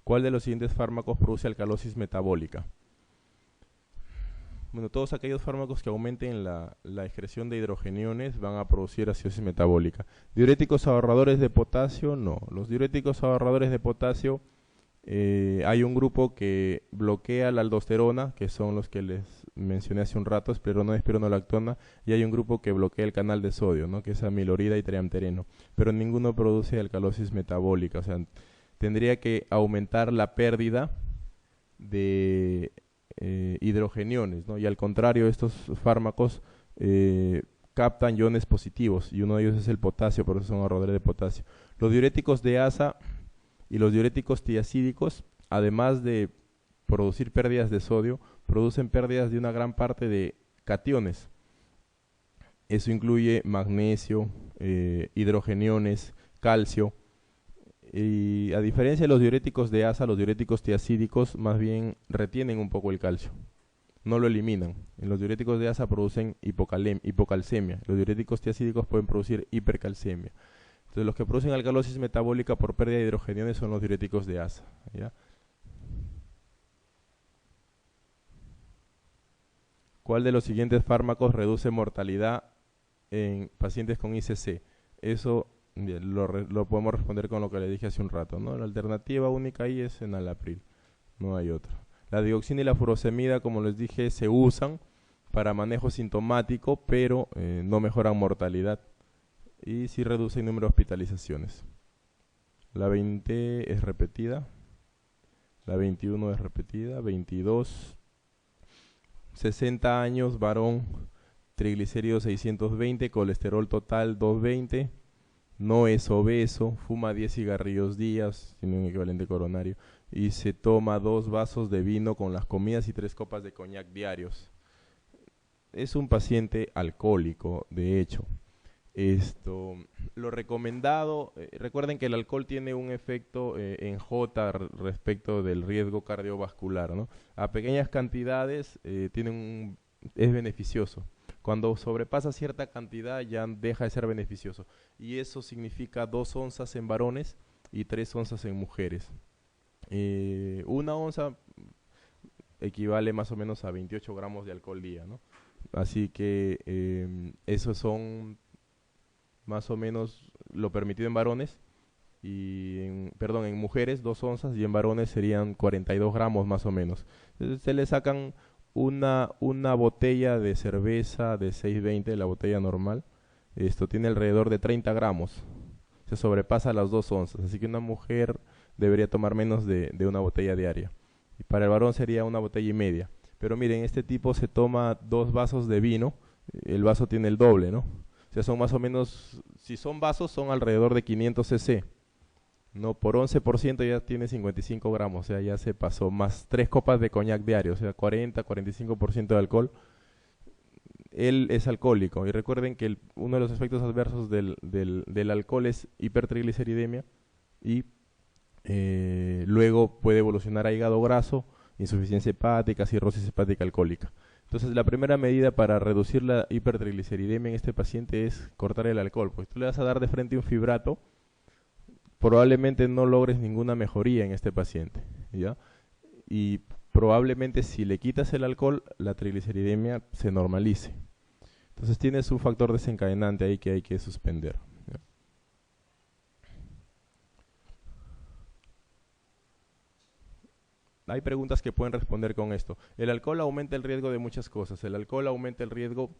¿Cuál de los siguientes fármacos produce alcalosis metabólica? Bueno, todos aquellos fármacos que aumenten la excreción de hidrogeniones van a producir acidosis metabólica. ¿Diuréticos ahorradores de potasio? No. Los diuréticos ahorradores de potasio, hay un grupo que bloquea la aldosterona, que son los que les mencioné hace un rato, espleronona y espironolactona, y hay un grupo que bloquea el canal de sodio, ¿no? Que es amilorida y triamtereno, pero ninguno produce alcalosis metabólica. O sea, tendría que aumentar la pérdida de hidrogeniones, ¿no? Y al contrario, estos fármacos captan iones positivos, y uno de ellos es el potasio, por eso son ahorradores de potasio. Los diuréticos de asa y los diuréticos tiacídicos, además de producir pérdidas de sodio, producen pérdidas de una gran parte de cationes. Eso incluye magnesio, hidrogeniones, calcio. Y a diferencia de los diuréticos de asa, los diuréticos tiacídicos más bien retienen un poco el calcio, no lo eliminan. En los diuréticos de asa producen hipocalcemia, los diuréticos tiacídicos pueden producir hipercalcemia. Entonces los que producen alcalosis metabólica por pérdida de hidrogeniones son los diuréticos de asa, ¿ya? ¿Cuál de los siguientes fármacos reduce mortalidad en pacientes con ICC? Eso lo podemos responder con lo que le dije hace un rato, ¿no? La alternativa única ahí es enalapril, no hay otra. La dioxina y la furosemida, como les dije, se usan para manejo sintomático, pero no mejoran mortalidad y sí reducen número de hospitalizaciones. La 20 es repetida, la 21 es repetida, 22, 60 años, varón, triglicéridos 620, colesterol total 220, no es obeso, fuma 10 cigarrillos días, tiene un equivalente coronario, y se toma 2 vasos de vino con las comidas y 3 copas de coñac diarios. Es un paciente alcohólico, de hecho. Lo recomendado, recuerden que el alcohol tiene un efecto en J respecto del riesgo cardiovascular, ¿no? A pequeñas cantidades es beneficioso. Cuando sobrepasa cierta cantidad ya deja de ser beneficioso. Y eso significa 2 onzas en varones y 3 onzas en mujeres. 1 onza equivale más o menos a 28 gramos de alcohol día, ¿no? Así que esos son más o menos lo permitido en varones, y en mujeres 2 onzas, y en varones serían 42 gramos más o menos. Entonces se le sacan una botella de cerveza de 620, la botella normal, esto tiene alrededor de 30 gramos, se sobrepasa las 2 onzas, así que una mujer debería tomar menos de una botella diaria, y para el varón sería una botella y media. Pero miren, este tipo se toma 2 vasos de vino, el vaso tiene el doble, ¿no? O sea, son más o menos, si son vasos, son alrededor de 500 cc. No, por 11% ya tiene 55 gramos, o sea, ya se pasó, más 3 copas de coñac diario, o sea, 40-45% de alcohol. Él es alcohólico, y recuerden que uno de los efectos adversos del alcohol es hipertrigliceridemia, y luego puede evolucionar a hígado graso, insuficiencia hepática, cirrosis hepática alcohólica. Entonces la primera medida para reducir la hipertrigliceridemia en este paciente es cortar el alcohol. Pues tú le vas a dar de frente un fibrato, probablemente no logres ninguna mejoría en este paciente, ¿ya? Y probablemente si le quitas el alcohol, la trigliceridemia se normalice. Entonces tienes un factor desencadenante ahí que hay que suspender, ¿ya? Hay preguntas que pueden responder con esto. El alcohol aumenta el riesgo de muchas cosas. El alcohol aumenta el riesgo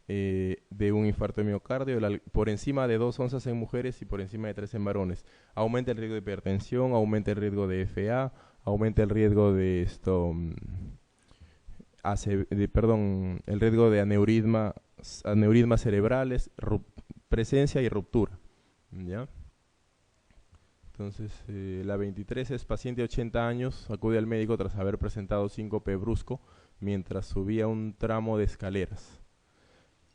de un infarto de miocardio por encima de 2 onzas en mujeres y por encima de 3 en varones. Aumenta el riesgo de hipertensión, aumenta el riesgo de FA, aumenta el riesgo de el riesgo de aneurismas cerebrales, presencia y ruptura, ¿ya? Entonces, la 23 es paciente de 80 años, acude al médico tras haber presentado síncope brusco mientras subía un tramo de escaleras.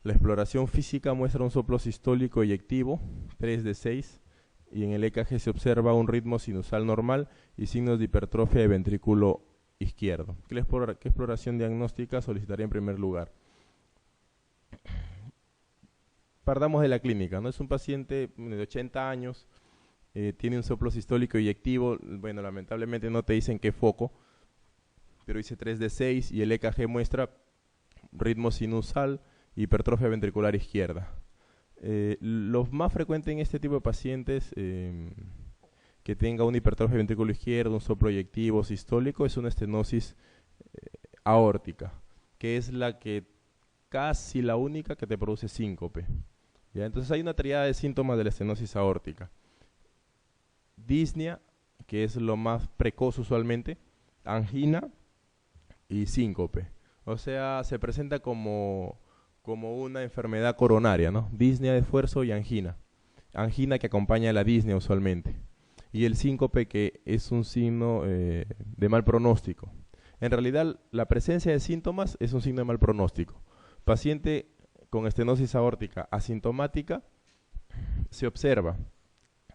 La exploración física muestra un soplo sistólico eyectivo, 3 de 6, y en el EKG se observa un ritmo sinusal normal y signos de hipertrofia de ventrículo izquierdo. ¿Qué exploración diagnóstica solicitaría en primer lugar? Partamos de la clínica, ¿no? Es un paciente de 80 años, tiene un soplo sistólico eyectivo. Bueno, lamentablemente no te dicen qué foco, pero dice 3D6 y el EKG muestra ritmo sinusal, hipertrofia ventricular izquierda. Lo más frecuente en este tipo de pacientes que tenga una hipertrofia ventrículo izquierdo, un soplo eyectivo sistólico, es una estenosis aórtica, que es la que casi la única que te produce síncope. ¿Ya? Entonces hay una triada de síntomas de la estenosis aórtica. Disnea, que es lo más precoz usualmente, angina y síncope. O sea, se presenta como una enfermedad coronaria, ¿no? Disnea de esfuerzo y angina. Angina que acompaña a la disnea usualmente. Y el síncope, que es un signo de mal pronóstico. En realidad, la presencia de síntomas es un signo de mal pronóstico. Paciente con estenosis aórtica asintomática se observa,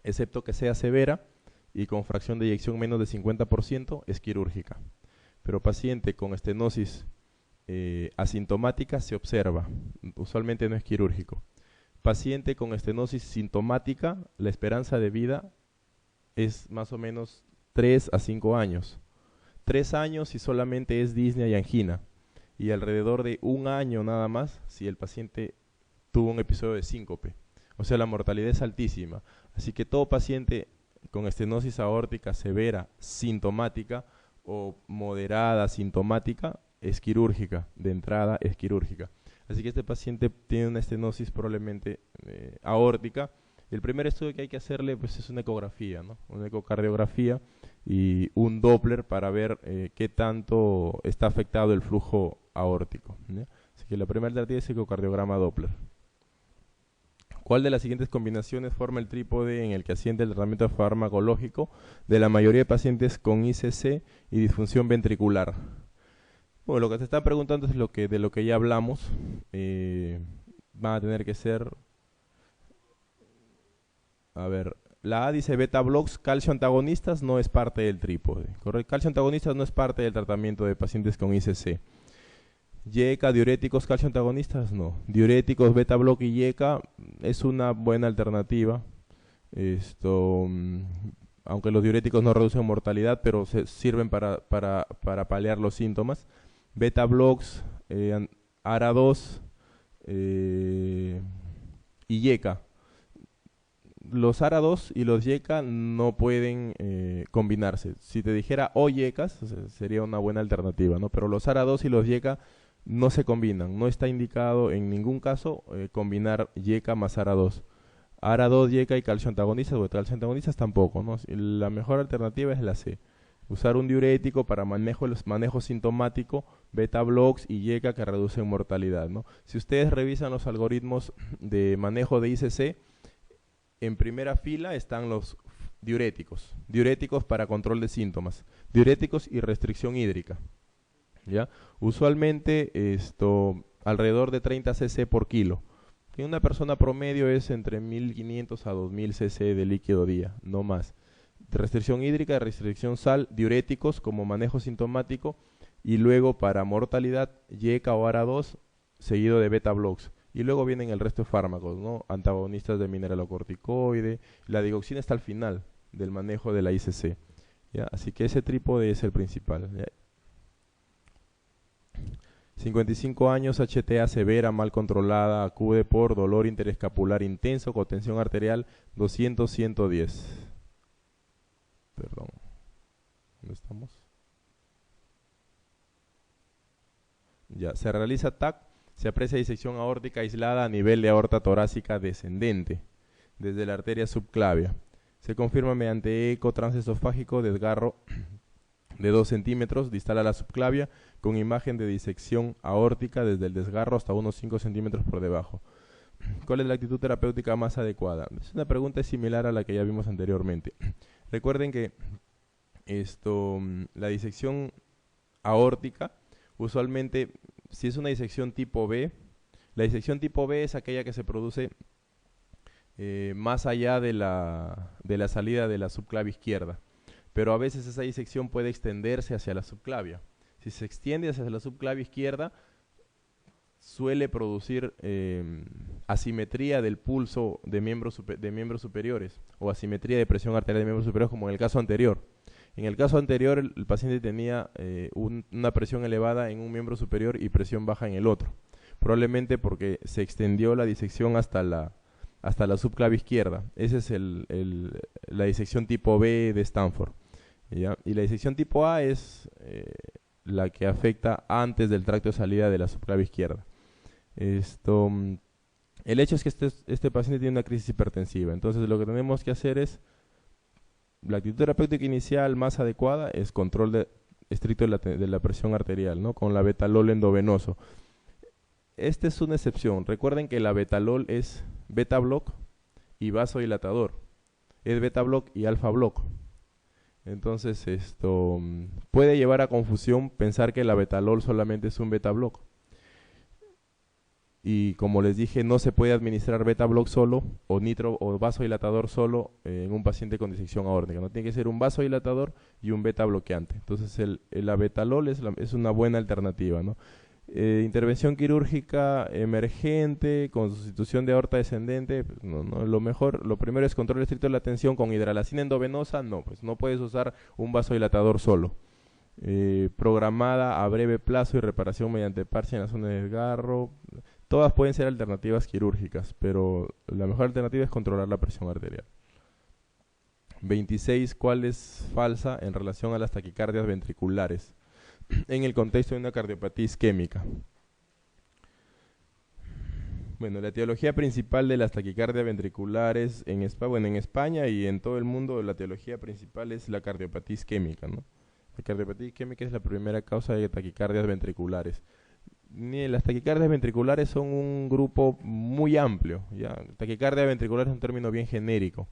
excepto que sea severa y con fracción de eyección menos de 50%, es quirúrgica. Pero paciente con estenosis asintomática se observa, usualmente no es quirúrgico. Paciente con estenosis sintomática, la esperanza de vida es más o menos 3 a 5 años. 3 años si solamente es disnea y angina, y alrededor de 1 año nada más si el paciente tuvo un episodio de síncope. O sea, la mortalidad es altísima. Así que todo paciente con estenosis aórtica severa, sintomática o moderada sintomática, es quirúrgica, de entrada es quirúrgica. Así que este paciente tiene una estenosis probablemente aórtica. El primer estudio que hay que hacerle pues, es una ecografía, ¿no? Una ecocardiografía y un Doppler para ver qué tanto está afectado el flujo aórtico, ¿ya? Así que la primera alternativa es ecocardiograma Doppler. ¿Cuál de las siguientes combinaciones forma el trípode en el que asciende el tratamiento farmacológico de la mayoría de pacientes con ICC y disfunción ventricular? Bueno, lo que te están preguntando es de lo que ya hablamos. Van a tener que ser... A ver, la A dice beta blocks, calcio antagonistas no es parte del trípode. ¿Correcto? Calcio antagonistas no es parte del tratamiento de pacientes con ICC. YECA, diuréticos, calcio antagonistas, no. Diuréticos, beta block y YECA es una buena alternativa. Aunque los diuréticos no reducen mortalidad, pero sirven para paliar los síntomas. Beta blocks, ARA2 y YECA. Los ARA2 y los YECA no pueden combinarse. Si te dijera o YECAs, sería una buena alternativa, ¿no? Pero los ARA2 y los YECA no se combinan. No está indicado en ningún caso combinar YECA más ARA2. ARA2, YECA y calcio antagonistas, o calcio antagonistas tampoco, ¿no? La mejor alternativa es la C. Usar un diurético para manejo sintomático, beta blocks y YECA que reducen mortalidad, ¿no? Si ustedes revisan los algoritmos de manejo de ICC, en primera fila están los diuréticos. Diuréticos para control de síntomas. Diuréticos y restricción hídrica. ¿Ya? Usualmente alrededor de 30 cc por kilo. En una persona promedio es entre 1500 a 2000 cc de líquido día, no más. Restricción hídrica, restricción sal, diuréticos como manejo sintomático y luego para mortalidad YECA o ARA2 seguido de beta blocks. Y luego vienen el resto de fármacos, ¿no? Antagonistas de mineralocorticoide. La digoxina está al final del manejo de la ICC. ¿Ya? Así que ese trípode es el principal. ¿Ya? 55 años, HTA severa, mal controlada, acude por dolor interescapular intenso, con tensión arterial 200-110. Perdón. ¿Dónde estamos? Ya, se realiza TAC. Se aprecia disección aórtica aislada a nivel de aorta torácica descendente, desde la arteria subclavia. Se confirma mediante eco transesofágico desgarro de 2 centímetros distal a la subclavia, con imagen de disección aórtica desde el desgarro hasta unos 5 centímetros por debajo. ¿Cuál es la actitud terapéutica más adecuada? Es una pregunta similar a la que ya vimos anteriormente. Recuerden que la disección aórtica, usualmente, si es una disección tipo B, la disección tipo B es aquella que se produce más allá de la salida de la subclavia izquierda. Pero a veces esa disección puede extenderse hacia la subclavia. Si se extiende hacia la subclavia izquierda, suele producir asimetría del pulso de miembros superiores o asimetría de presión arterial de miembros superiores, como en el caso anterior. En el caso anterior, el paciente tenía una presión elevada en un miembro superior y presión baja en el otro, probablemente porque se extendió la disección hasta la subclave izquierda. Esa es la disección tipo B de Stanford, ¿ya? Y la disección tipo A es la que afecta antes del tracto de salida de la subclave izquierda. El hecho es que este paciente tiene una crisis hipertensiva, entonces lo que tenemos que hacer es, la actitud terapéutica inicial más adecuada es control estricto de la presión arterial, ¿no? Con la betalol endovenoso. Esta es una excepción. Recuerden que la betalol es beta block y vasodilatador. Es beta block y alfa block. Entonces esto puede llevar a confusión pensar que la betalol solamente es un beta block. Y como les dije, no se puede administrar beta block solo o nitro o vasodilatador solo en un paciente con disección aórtica. No tiene que ser un vasodilatador y un beta bloqueante. Entonces la betalol es una buena alternativa, ¿no? Intervención quirúrgica emergente con sustitución de aorta descendente, pues lo primero es control estricto de la tensión con hidralacina endovenosa. Pues no puedes usar un vasodilatador solo. Programada a breve plazo y reparación mediante parche en la zona de desgarro. Todas pueden ser alternativas quirúrgicas, pero la mejor alternativa es controlar la presión arterial. 26. ¿Cuál es falsa en relación a las taquicardias ventriculares en el contexto de una cardiopatía isquémica? Bueno, la etiología principal de las taquicardias ventriculares en España y en todo el mundo, la etiología principal es la cardiopatía isquémica, ¿no? La cardiopatía isquémica es la primera causa de taquicardias ventriculares. Las taquicardias ventriculares son un grupo muy amplio, ¿ya? Taquicardia ventricular es un término bien genérico.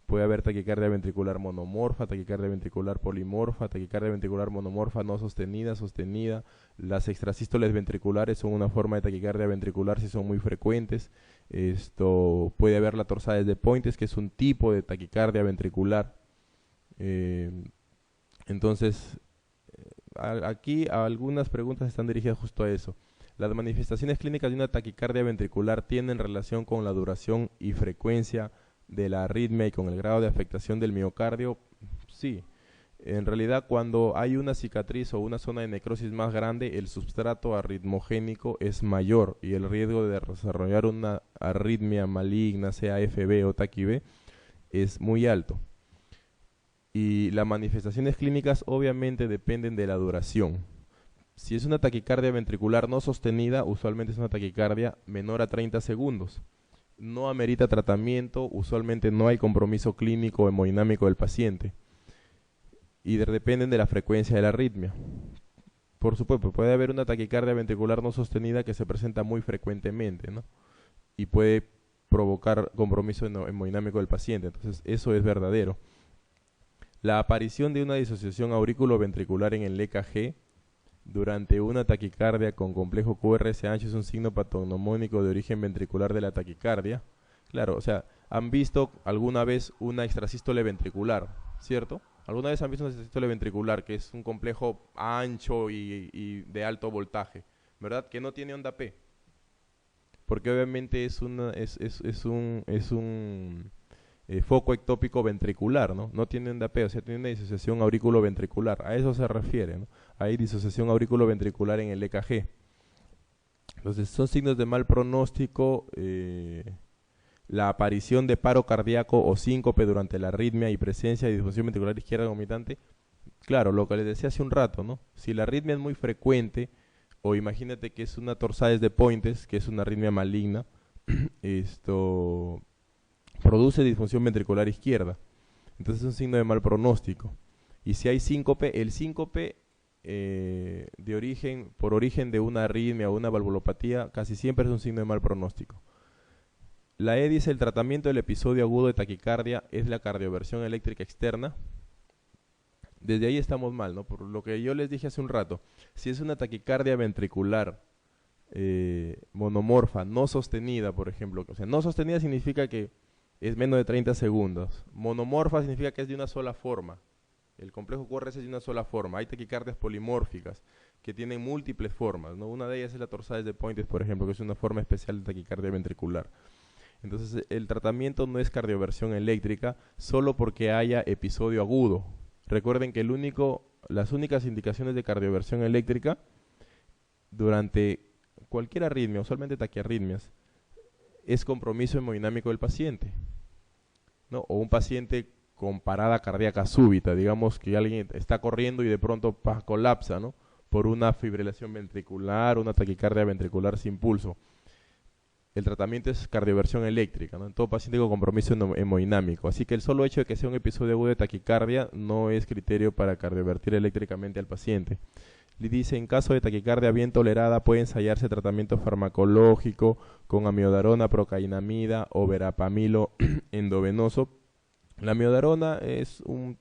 Puede haber taquicardia ventricular monomorfa, taquicardia ventricular polimorfa, taquicardia ventricular monomorfa no sostenida, sostenida. Las extrasístoles ventriculares son una forma de taquicardia ventricular si son muy frecuentes. Puede haber la torsades de Pointes, que es un tipo de taquicardia ventricular. Entonces, aquí algunas preguntas están dirigidas justo a eso. Las manifestaciones clínicas de una taquicardia ventricular tienen relación con la duración y frecuencia de la arritmia y con el grado de afectación del miocardio. Sí, en realidad cuando hay una cicatriz o una zona de necrosis más grande, el substrato arritmogénico es mayor y el riesgo de desarrollar una arritmia maligna, sea AFB o TACI-B, es muy alto. Y las manifestaciones clínicas obviamente dependen de la duración. Si es una taquicardia ventricular no sostenida, usualmente es una taquicardia menor a 30 segundos. No amerita tratamiento, usualmente no hay compromiso clínico o hemodinámico del paciente. Y dependen de la frecuencia de la arritmia. Por supuesto, puede haber una taquicardia ventricular no sostenida que se presenta muy frecuentemente, ¿no? Y puede provocar compromiso hemodinámico del paciente. Entonces, eso es verdadero. La aparición de una disociación auriculoventricular en el EKG durante una taquicardia con complejo QRS ancho es un signo patognomónico de origen ventricular de la taquicardia. Claro, o sea, han visto alguna vez una extrasístole ventricular, ¿cierto? ¿Alguna vez han visto una extrasístole ventricular que es un complejo ancho y de alto voltaje, ¿verdad? Que no tiene onda P. Porque obviamente es un foco ectópico ventricular, ¿no? No tiene onda P, o sea, tiene una disociación auriculoventricular. A eso se refiere, ¿no? Hay disociación auriculoventricular en el EKG. Entonces, son signos de mal pronóstico, la aparición de paro cardíaco o síncope durante la arritmia y presencia de disfunción ventricular izquierda concomitante. Claro, lo que les decía hace un rato, ¿no? Si la arritmia es muy frecuente, o imagínate que es una torsades de Pointes, que es una arritmia maligna, produce disfunción ventricular izquierda. Entonces es un signo de mal pronóstico. Y si hay síncope, el síncope por origen de una arritmia o una valvulopatía, casi siempre es un signo de mal pronóstico. La E dice: el tratamiento del episodio agudo de taquicardia es la cardioversión eléctrica externa. Desde ahí estamos mal, ¿no? Por lo que yo les dije hace un rato, si es una taquicardia ventricular monomorfa, no sostenida, por ejemplo, o sea, no sostenida significa que es menos de 30 segundos. Monomorfa significa que es de una sola forma. El complejo QRS es de una sola forma. Hay taquicardias polimórficas que tienen múltiples formas, ¿no? Una de ellas es la torsades de Pointes, por ejemplo, que es una forma especial de taquicardia ventricular. Entonces, el tratamiento no es cardioversión eléctrica solo porque haya episodio agudo. Recuerden que las únicas indicaciones de cardioversión eléctrica durante cualquier arritmia, usualmente taquiarritmias, es compromiso hemodinámico del paciente, ¿no? O un paciente con parada cardíaca súbita, digamos que alguien está corriendo y de pronto colapsa, ¿no? Por una fibrilación ventricular, una taquicardia ventricular sin pulso. El tratamiento es cardioversión eléctrica, ¿no? En todo paciente con compromiso hemodinámico. Así que el solo hecho de que sea un episodio agudo de taquicardia no es criterio para cardiovertir eléctricamente al paciente. Le dice, en caso de taquicardia bien tolerada puede ensayarse tratamiento farmacológico con amiodarona, procainamida o verapamilo endovenoso. La amiodarona es un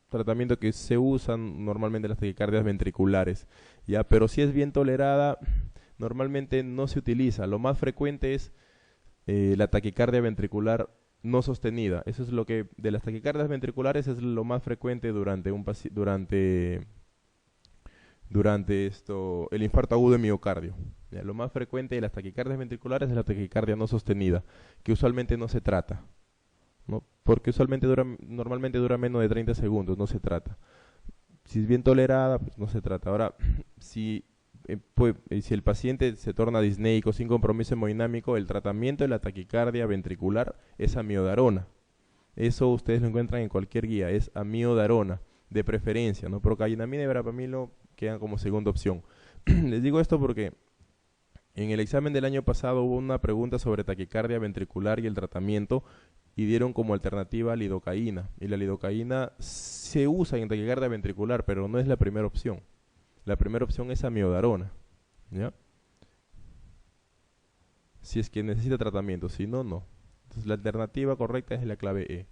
tratamiento que se usa normalmente en las taquicardias ventriculares, ¿ya? Pero si es bien tolerada, normalmente no se utiliza. Lo más frecuente es la taquicardia ventricular no sostenida. Eso es lo que de las taquicardias ventriculares es lo más frecuente durante el infarto agudo de miocardio. Ya, lo más frecuente de las taquicardias ventriculares es la taquicardia no sostenida, que usualmente no se trata, ¿no? Porque normalmente dura menos de 30 segundos, no se trata. Si es bien tolerada, pues no se trata. Ahora, si el paciente se torna disneico sin compromiso hemodinámico, el tratamiento de la taquicardia ventricular es amiodarona. Eso ustedes lo encuentran en cualquier guía, es amiodarona, de preferencia, ¿no? Procainamida y verapamilo quedan como segunda opción. Les digo esto porque en el examen del año pasado hubo una pregunta sobre taquicardia ventricular y el tratamiento y dieron como alternativa lidocaína. Y la lidocaína se usa en taquicardia ventricular, pero no es la primera opción. La primera opción es amiodarona, ¿ya? Si es que necesita tratamiento, si no, no. Entonces la alternativa correcta es la clave E.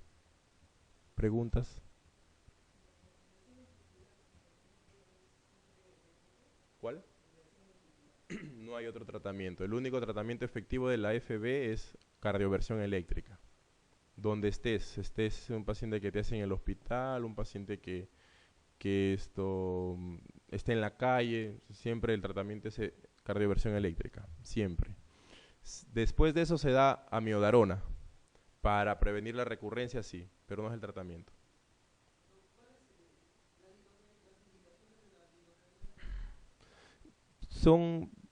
¿Preguntas? ¿Cuál? No hay otro tratamiento. El único tratamiento efectivo de la FB es cardioversión eléctrica. Donde estés un paciente que te hace en el hospital, un paciente que esté en la calle, siempre el tratamiento es cardioversión eléctrica, siempre. Después de eso se da amiodarona para prevenir la recurrencia, sí, pero no es el tratamiento.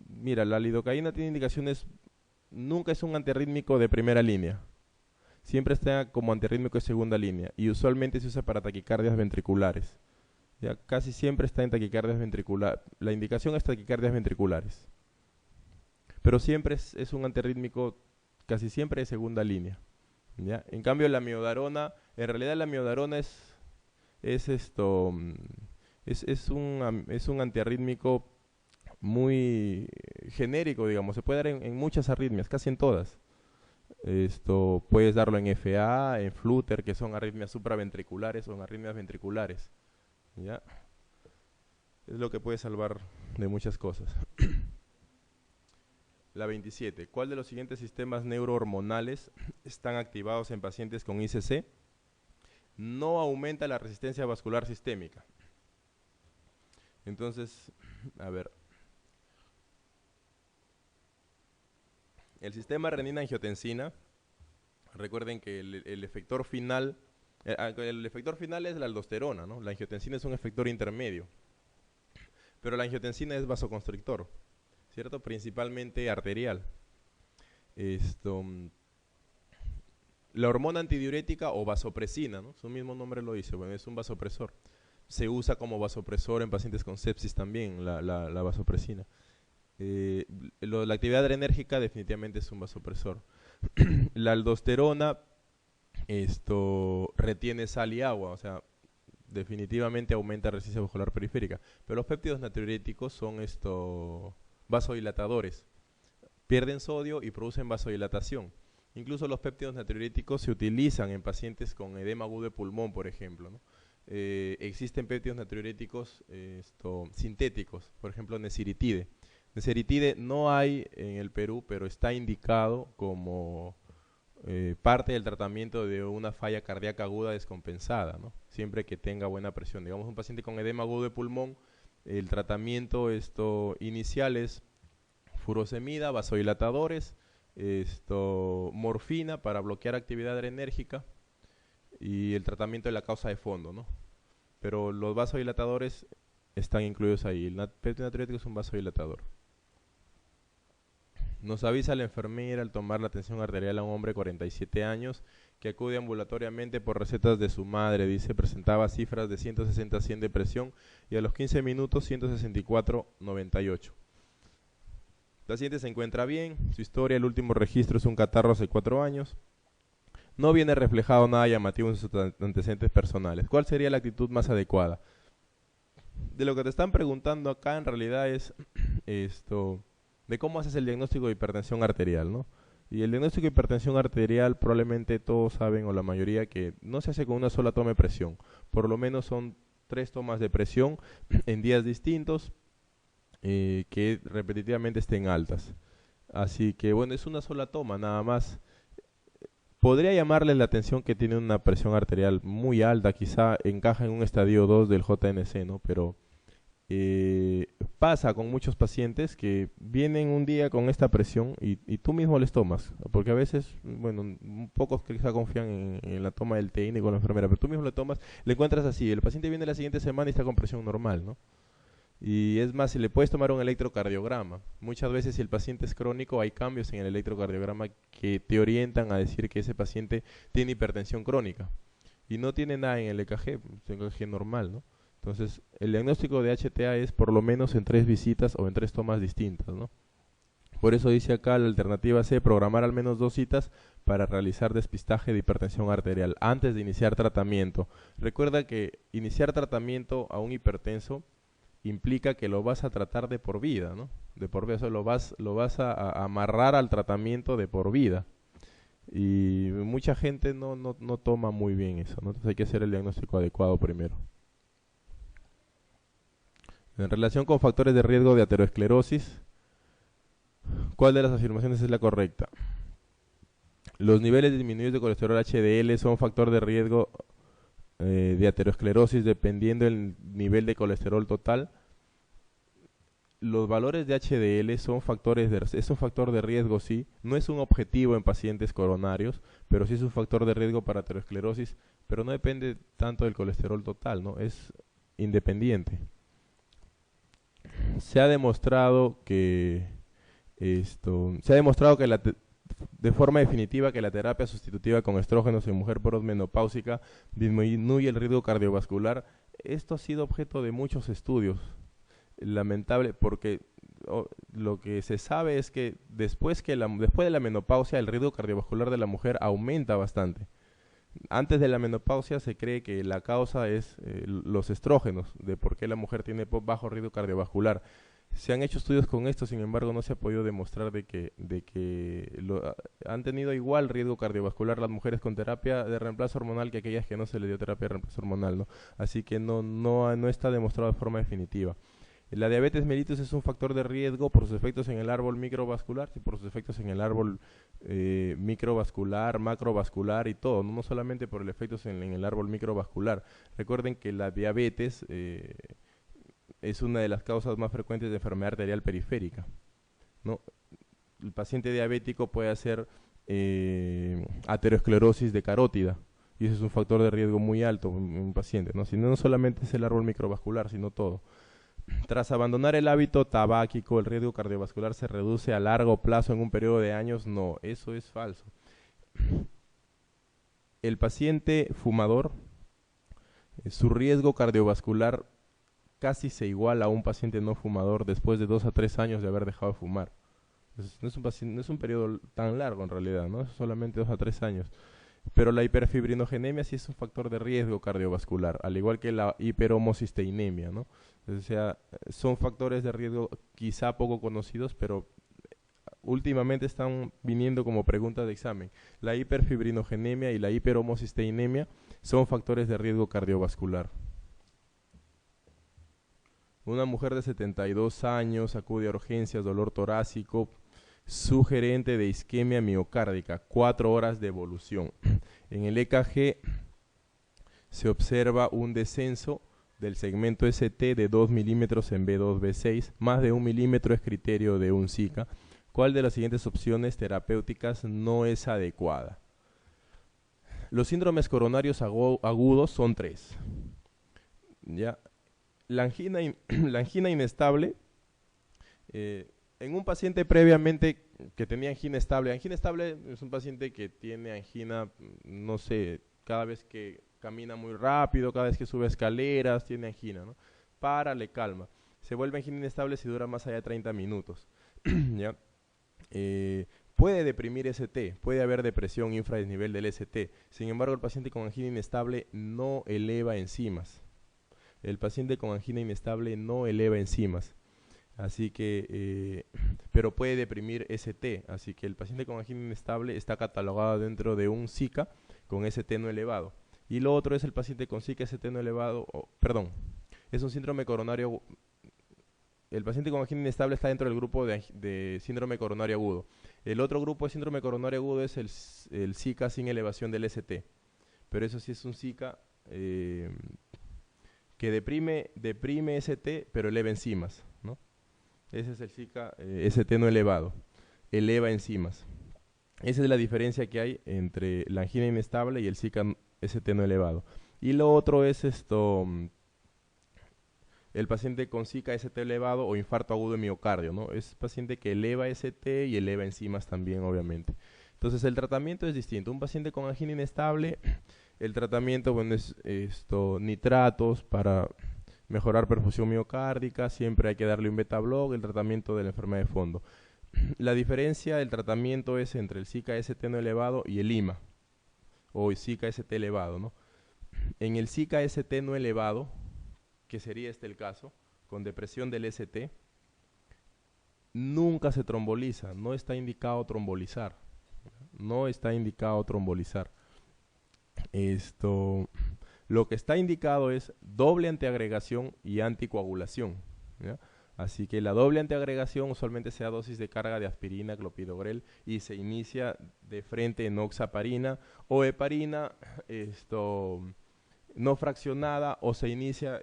Mira, la lidocaína tiene indicaciones, nunca es un antiarrítmico de primera línea, siempre está como antiarrítmico de segunda línea y usualmente se usa para taquicardias ventriculares. Ya casi siempre está en taquicardias ventriculares. La indicación es taquicardias ventriculares. Pero siempre es un antiarrítmico casi siempre de segunda línea. ¿Ya? En cambio la miodarona, en realidad la miodarona es esto es un antiarrítmico muy genérico, digamos, se puede dar en muchas arritmias, casi en todas. Esto puedes darlo en FA, en Flutter, que son arritmias supraventriculares o en arritmias ventriculares. ¿Ya? Es lo que puede salvar de muchas cosas. La 27. ¿Cuál de los siguientes sistemas neurohormonales están activados en pacientes con ICC? No aumenta la resistencia vascular sistémica. Entonces, a ver. El sistema renina-angiotensina, recuerden que el efector final, el efector final es la aldosterona, ¿no? La angiotensina es un efector intermedio. Pero la angiotensina es vasoconstrictor, ¿cierto? Principalmente arterial. La hormona antidiurética o vasopresina, ¿no? Su mismo nombre lo dice, bueno, es un vasopresor. Se usa como vasopresor en pacientes con sepsis también, la vasopresina. La actividad adrenérgica definitivamente es un vasopresor. La aldosterona retiene sal y agua, o sea, definitivamente aumenta la resistencia vascular periférica. Pero los péptidos natriuréticos son vasodilatadores. Pierden sodio y producen vasodilatación. Incluso los péptidos natriuréticos se utilizan en pacientes con edema agudo de pulmón, por ejemplo, ¿no? Existen péptidos natriuréticos sintéticos, por ejemplo, nesiritide. Nesiritide no hay en el Perú, pero está indicado como parte del tratamiento de una falla cardíaca aguda descompensada, ¿no? Siempre que tenga buena presión. Digamos, un paciente con edema agudo de pulmón, el tratamiento inicial es furosemida, vasodilatadores, morfina para bloquear actividad adrenérgica y el tratamiento de la causa de fondo, ¿no? Pero los vasodilatadores están incluidos ahí. El péptido natriurético es un vasodilatador. Nos avisa la enfermera al tomar la tensión arterial a un hombre de 47 años que acude ambulatoriamente por recetas de su madre. Dice, presentaba cifras de 160-100 de presión y a los 15 minutos 164-98. El paciente se encuentra bien, su historia, el último registro es un catarro hace 4 años. No viene reflejado nada llamativo en sus antecedentes personales. ¿Cuál sería la actitud más adecuada? De lo que te están preguntando acá en realidad es de cómo haces el diagnóstico de hipertensión arterial, ¿no? Y el diagnóstico de hipertensión arterial probablemente todos saben, o la mayoría, que no se hace con una sola toma de presión. Por lo menos son 3 tomas de presión en días distintos que repetitivamente estén altas. Así que bueno, es una sola toma nada más. Podría llamarles la atención que tiene una presión arterial muy alta, quizá encaja en un estadio 2 del JNC, ¿no? Pero pasa con muchos pacientes que vienen un día con esta presión y tú mismo les tomas, porque a veces, bueno, pocos quizá confían en la toma del técnico o la enfermera, pero tú mismo le tomas, le encuentras así, el paciente viene la siguiente semana y está con presión normal, ¿no? Y es más, si le puedes tomar un electrocardiograma. Muchas veces si el paciente es crónico hay cambios en el electrocardiograma que te orientan a decir que ese paciente tiene hipertensión crónica. Y no tiene nada en el EKG, es un EKG normal, ¿no? Entonces, el diagnóstico de HTA es por lo menos en 3 visitas o en 3 tomas distintas, ¿no? Por eso dice acá la alternativa C, programar al menos 2 citas para realizar despistaje de hipertensión arterial antes de iniciar tratamiento. Recuerda que iniciar tratamiento a un hipertenso implica que lo vas a tratar de por vida, ¿no? De por vida, o sea, lo vas a amarrar al tratamiento de por vida. Y mucha gente no toma muy bien eso, ¿no? Entonces hay que hacer el diagnóstico adecuado primero. En relación con factores de riesgo de aterosclerosis, ¿cuál de las afirmaciones es la correcta? Los niveles disminuidos de colesterol HDL son factor de riesgo de aterosclerosis dependiendo del nivel de colesterol total. Los valores de HDL es un factor de riesgo, sí, no es un objetivo en pacientes coronarios, pero sí es un factor de riesgo para aterosclerosis, pero no depende tanto del colesterol total, ¿no? Es independiente. Se ha demostrado que de forma definitiva que la terapia sustitutiva con estrógenos en mujer posmenopáusica disminuye el riesgo cardiovascular. Esto ha sido objeto de muchos estudios. Lamentable, porque lo que se sabe es que después de la menopausia el riesgo cardiovascular de la mujer aumenta bastante. Antes de la menopausia se cree que la causa es los estrógenos, de por qué la mujer tiene bajo riesgo cardiovascular. Se han hecho estudios con esto, sin embargo no se ha podido demostrar de que han tenido igual riesgo cardiovascular las mujeres con terapia de reemplazo hormonal que aquellas que no se les dio terapia de reemplazo hormonal, ¿no? Así que no está demostrado de forma definitiva. La diabetes mellitus es un factor de riesgo por sus efectos en el árbol microvascular y por sus efectos en el árbol microvascular, macrovascular y todo, no solamente por los efectos en el árbol microvascular. Recuerden que la diabetes es una de las causas más frecuentes de enfermedad arterial periférica, ¿no? El paciente diabético puede hacer aterosclerosis de carótida y ese es un factor de riesgo muy alto en un paciente, ¿no? Si no solamente es el árbol microvascular, sino todo. Tras abandonar el hábito tabáquico, ¿el riesgo cardiovascular se reduce a largo plazo en un periodo de años? No, eso es falso. El paciente fumador, su riesgo cardiovascular casi se iguala a un paciente no fumador después de 2 a 3 años de haber dejado de fumar. Entonces, no es un periodo tan largo en realidad, ¿no? Es solamente 2 a 3 años. Pero la hiperfibrinogenemia sí es un factor de riesgo cardiovascular, al igual que la hiperhomocisteinemia, ¿no? O sea, son factores de riesgo quizá poco conocidos, pero últimamente están viniendo como preguntas de examen. La hiperfibrinogenemia y la hiperhomocisteinemia son factores de riesgo cardiovascular. Una mujer de 72 años acude a urgencias, dolor torácico, sugerente de isquemia miocárdica, 4 horas de evolución. En el EKG se observa un descenso del segmento ST de 2 milímetros en B2-B6, más de 1 milímetro es criterio de un Zika. ¿Cuál de las siguientes opciones terapéuticas no es adecuada? Los síndromes coronarios agudos son 3. ¿Ya? La angina inestable, en un paciente previamente que tenía angina estable es un paciente que tiene angina, no sé, cada vez que camina muy rápido, cada vez que sube escaleras, tiene angina, ¿no? Le calma. Se vuelve angina inestable si dura más allá de 30 minutos. ¿Ya? Puede deprimir ST, puede haber depresión infradesnivel del ST. Sin embargo, el paciente con angina inestable no eleva enzimas. El paciente con angina inestable no eleva enzimas. Así que, pero puede deprimir ST. Así que el paciente con angina inestable está catalogado dentro de un Zika con ST no elevado. Y lo otro es el paciente con Zika ST no elevado, es un síndrome coronario. El paciente con angina inestable está dentro del grupo de síndrome coronario agudo. El otro grupo de síndrome coronario agudo es el Zika sin elevación del ST. Pero eso sí es un Zika que deprime ST, pero eleva enzimas, ¿no? Ese es el Zika ST no elevado, eleva enzimas. Esa es la diferencia que hay entre la angina inestable y el Zika ST no elevado. Y lo otro es el paciente con Zika ST elevado o infarto agudo de miocardio, ¿no? Es paciente que eleva ST y eleva enzimas también, obviamente. Entonces el tratamiento es distinto. Un paciente con angina inestable, el tratamiento, bueno, es nitratos para mejorar perfusión miocárdica, siempre hay que darle un beta-block, el tratamiento de la enfermedad de fondo. La diferencia del tratamiento es entre el Zika ST no elevado y el IMA, o el Zika ST elevado, ¿no? En el Zika ST no elevado, que sería el caso, con depresión del ST, nunca se tromboliza, no está indicado trombolizar. No está indicado trombolizar. Lo que está indicado es doble antiagregación y anticoagulación, ¿ya? Así que la doble antiagregación usualmente se da dosis de carga de aspirina, clopidogrel, y se inicia de frente en enoxaparina o heparina no fraccionada, o se inicia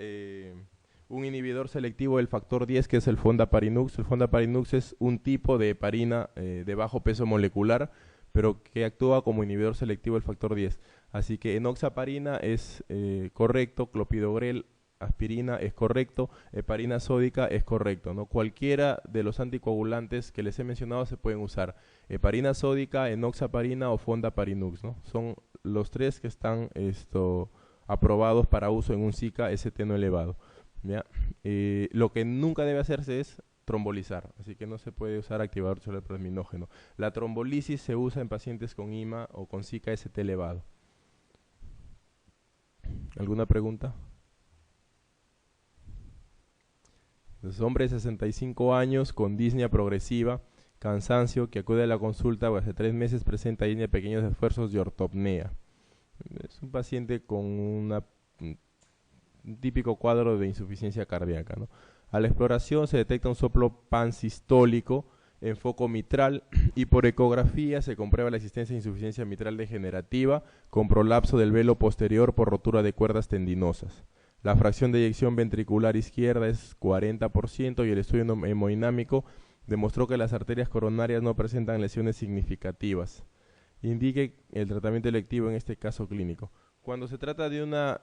un inhibidor selectivo del factor 10 que es el fondaparinux. El fondaparinux es un tipo de heparina de bajo peso molecular, pero que actúa como inhibidor selectivo del factor 10. Así que enoxaparina es correcto, clopidogrel, aspirina es correcto, heparina sódica es correcto, ¿no? Cualquiera de los anticoagulantes que les he mencionado se pueden usar. Heparina sódica, enoxaparina o fondaparinux, ¿no? Son los 3 que están aprobados para uso en un Zika ST no elevado, ¿ya? Lo que nunca debe hacerse es trombolizar, así que no se puede usar activador celular plasminógeno. La trombolisis se usa en pacientes con IMA o con Zika ST elevado. ¿Alguna pregunta? Entonces, hombre de 65 años con disnea progresiva, cansancio, que acude a la consulta o hace 3 meses presenta disnea de pequeños esfuerzos y ortopnea. Es un paciente con un típico cuadro de insuficiencia cardíaca, ¿no? A la exploración se detecta un soplo pansistólico en foco mitral y por ecografía se comprueba la existencia de insuficiencia mitral degenerativa con prolapso del velo posterior por rotura de cuerdas tendinosas. La fracción de eyección ventricular izquierda es 40% y el estudio hemodinámico demostró que las arterias coronarias no presentan lesiones significativas. Indique el tratamiento electivo en este caso clínico. Cuando se trata de una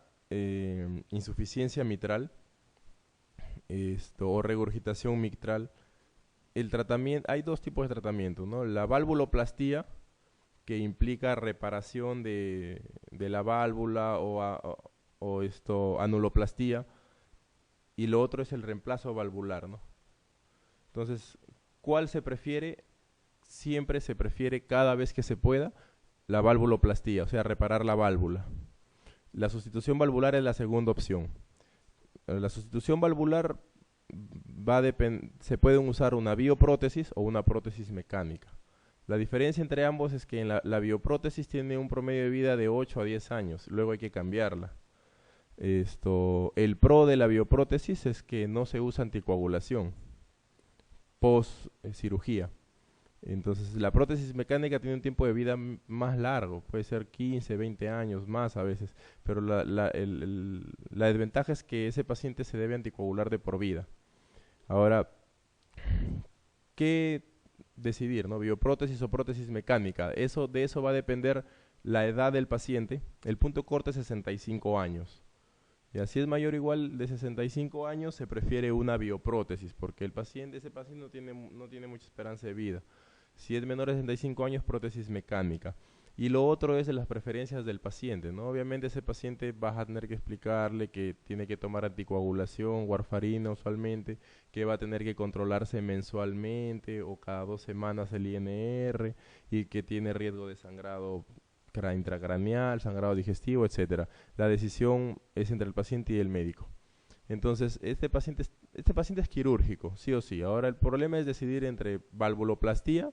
insuficiencia mitral o regurgitación mitral, el tratamiento, hay 2 tipos de tratamiento, ¿no? La valvuloplastía, que implica reparación de la válvula o anuloplastía, y lo otro es el reemplazo valvular, ¿no? Entonces, ¿cuál se prefiere? Siempre se prefiere, cada vez que se pueda, la valvuloplastía, o sea, reparar la válvula. La sustitución valvular es la segunda opción. La sustitución valvular se pueden usar una bioprótesis o una prótesis mecánica. La diferencia entre ambos es que la bioprótesis tiene un promedio de vida de 8 a 10 años, luego hay que cambiarla. El pro de la bioprótesis es que no se usa anticoagulación post cirugía. Entonces, la prótesis mecánica tiene un tiempo de vida más largo, puede ser 15, 20 años más a veces, pero la desventaja es que ese paciente se debe anticoagular de por vida. Ahora, ¿qué decidir, no? Bioprótesis o prótesis mecánica. De eso va a depender la edad del paciente. El punto corte es 65 años. Y así es mayor o igual de 65 años, se prefiere una bioprótesis, porque ese paciente no tiene mucha esperanza de vida. Si es menor de 65 años, prótesis mecánica. Y lo otro es de las preferencias del paciente, ¿no? Obviamente ese paciente vas a tener que explicarle que tiene que tomar anticoagulación, warfarina usualmente, que va a tener que controlarse mensualmente o cada 2 semanas el INR y que tiene riesgo de sangrado intracraneal, sangrado digestivo, etcétera. La decisión es entre el paciente y el médico. Entonces, este paciente es quirúrgico, sí o sí. Ahora el problema es decidir entre valvuloplastía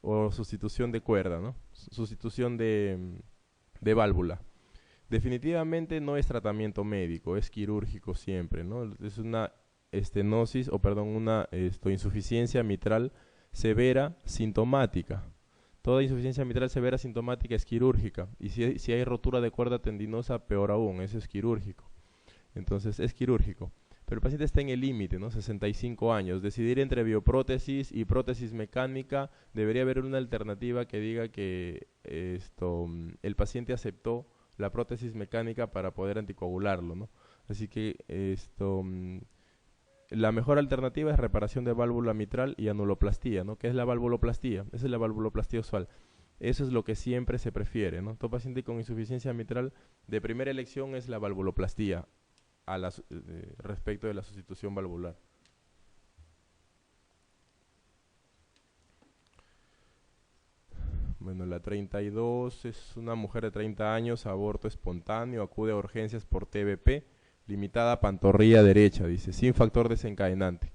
o sustitución de cuerda, ¿no? Sustitución de válvula. Definitivamente no es tratamiento médico, es quirúrgico siempre, ¿no? Es una estenosis, o perdón, una insuficiencia mitral severa sintomática. Toda insuficiencia mitral severa sintomática es quirúrgica. Y si hay rotura de cuerda tendinosa, peor aún, eso es quirúrgico. Entonces es quirúrgico. Pero el paciente está en el límite, ¿no? 65 años. Decidir entre bioprótesis y prótesis mecánica, debería haber una alternativa que diga que el paciente aceptó la prótesis mecánica para poder anticoagularlo, ¿no? Así que la mejor alternativa es reparación de válvula mitral y anuloplastía, ¿no? ¿Qué es la valvuloplastía? Esa es la valvuloplastía usual. Eso es lo que siempre se prefiere, ¿no? Todo paciente con insuficiencia mitral de primera elección es la valvuloplastía respecto de la sustitución valvular. Bueno, la 32 es una mujer de 30 años, aborto espontáneo, acude a urgencias por TBP, limitada pantorrilla derecha, dice, sin factor desencadenante.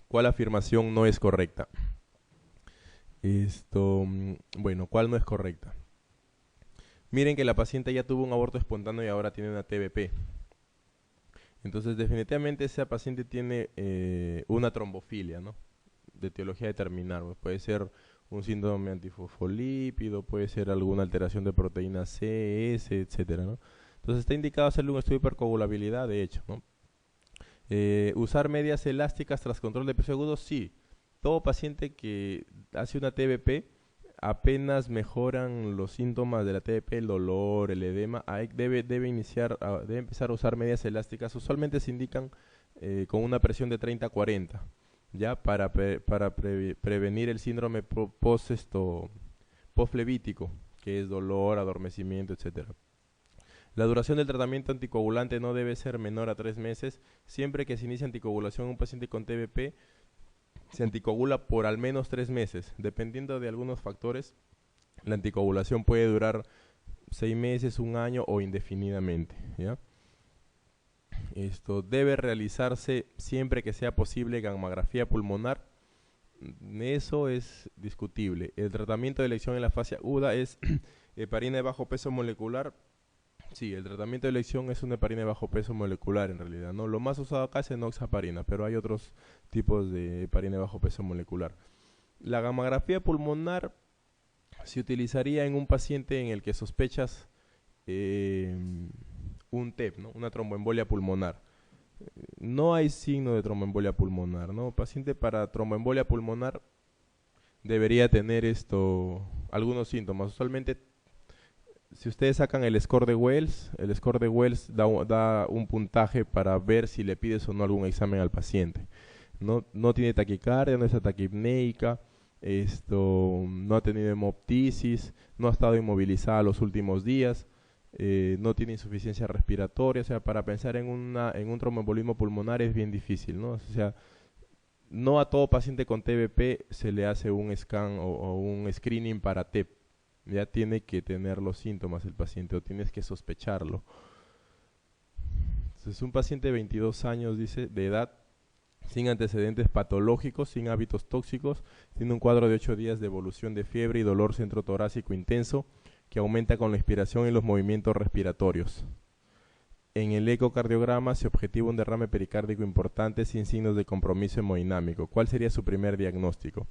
¿Cuál afirmación no es correcta? Bueno, ¿cuál no es correcta? Miren que la paciente ya tuvo un aborto espontáneo y ahora tiene una TBP. Entonces, definitivamente esa paciente tiene una trombofilia, ¿no? De etiología determinada. Puede ser un síndrome antifosfolípido, puede ser alguna alteración de proteína C, S, etcétera, ¿no? Entonces está indicado hacerle un estudio de hipercoagulabilidad, de hecho, ¿no? ¿Usar medias elásticas tras control de peso agudo? Sí. Todo paciente que hace una TBP, apenas mejoran los síntomas de la TBP, el dolor, el edema, debe empezar a usar medias elásticas. Usualmente se indican con una presión de 30-40, ya para prevenir el síndrome postflevítico, que es dolor, adormecimiento, etcétera. La duración del tratamiento anticoagulante no debe ser menor a 3 meses. Siempre que se inicia anticoagulación en un paciente con TBP, se anticoagula por al menos 3 meses. Dependiendo de algunos factores, la anticoagulación puede durar 6 meses, 1 año o indefinidamente, ¿ya? Esto debe realizarse siempre que sea posible gammagrafía pulmonar. Eso es discutible. El tratamiento de elección en la fase aguda es heparina de bajo peso molecular. Sí, el tratamiento de elección es una heparina de bajo peso molecular en realidad, ¿no? Lo más usado acá es enoxaparina, pero hay otros tipos de heparina de bajo peso molecular. La gammagrafía pulmonar se utilizaría en un paciente en el que sospechas un TEP, ¿no? Una tromboembolia pulmonar. No hay signo de tromboembolia pulmonar, ¿no? Paciente para tromboembolia pulmonar debería tener algunos síntomas. Usualmente, si ustedes sacan el score de Wells da un puntaje para ver si le pides o no algún examen al paciente. No tiene taquicardia, no es taquipneica, no ha tenido hemoptisis, no ha estado inmovilizada los últimos días, no tiene insuficiencia respiratoria. O sea, para pensar en un tromboembolismo pulmonar es bien difícil, ¿no? O sea, no a todo paciente con TBP se le hace un scan o un screening para TEP. Ya tiene que tener los síntomas el paciente o tienes que sospecharlo. Entonces, un paciente de 22 años, dice, de edad, sin antecedentes patológicos, sin hábitos tóxicos, tiene un cuadro de 8 días de evolución de fiebre y dolor centrotorácico intenso que aumenta con la inspiración y los movimientos respiratorios. en el ecocardiograma se objetiva un derrame pericárdico importante sin signos de compromiso hemodinámico. ¿Cuál sería su primer diagnóstico?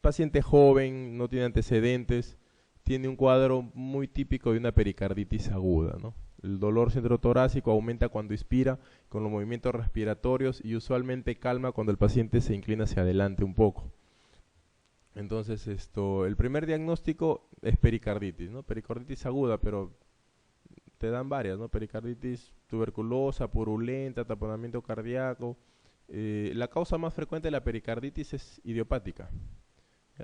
Paciente joven, no tiene antecedentes, tiene un cuadro muy típico de una pericarditis aguda, ¿no? El dolor centrotorácico aumenta cuando inspira con los movimientos respiratorios y usualmente calma cuando el paciente se inclina hacia adelante un poco. Entonces, el primer diagnóstico es pericarditis, ¿no? Pericarditis aguda, pero te dan varias, ¿no? Pericarditis tuberculosa, purulenta, taponamiento cardíaco. La causa más frecuente de la pericarditis es idiopática.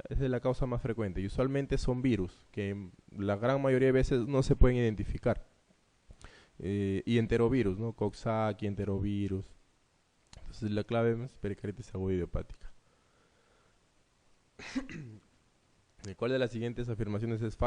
Esa es la causa más frecuente y usualmente son virus que la gran mayoría de veces no se pueden identificar. Y enterovirus, ¿no? Coxsackie, enterovirus. Entonces la clave es pericarditis aguda idiopática. ¿Cuál de las siguientes afirmaciones es falsa?